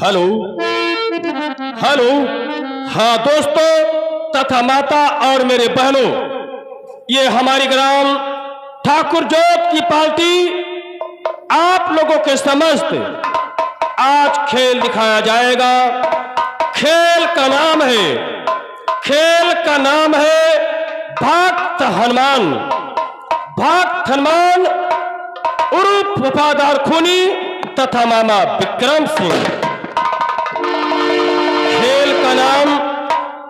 Hello hello. हाँ दोस्तों तथा माता और मेरे बहनों, ये हमारी ग्राम ठाकुर जोत की पार्टी आप लोगों के समस्त आज खेल दिखाया जाएगा। खेल का नाम है भक्त हनुमान। भक्त हनुमान उर्फ वफादार खूनी तथा मामा विक्रम सिंह।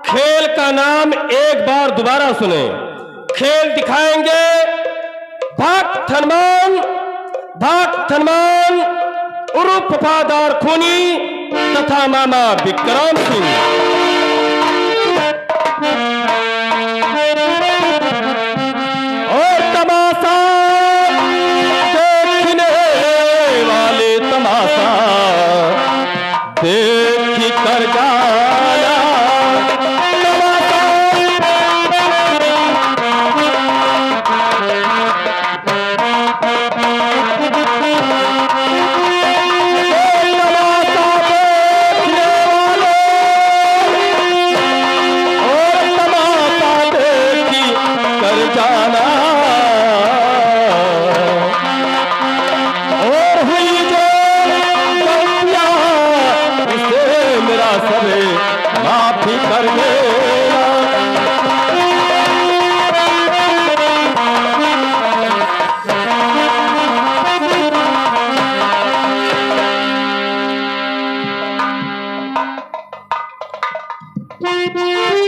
खेल का नाम एक बार दोबारा सुने। खेल दिखाएंगे भक्त हनुमान उर्फ वफादार खूनी तथा मामा विक्रम सिंह। और तमाशा देखने वाले तमाशा देख कर जाना। माफी कर दे।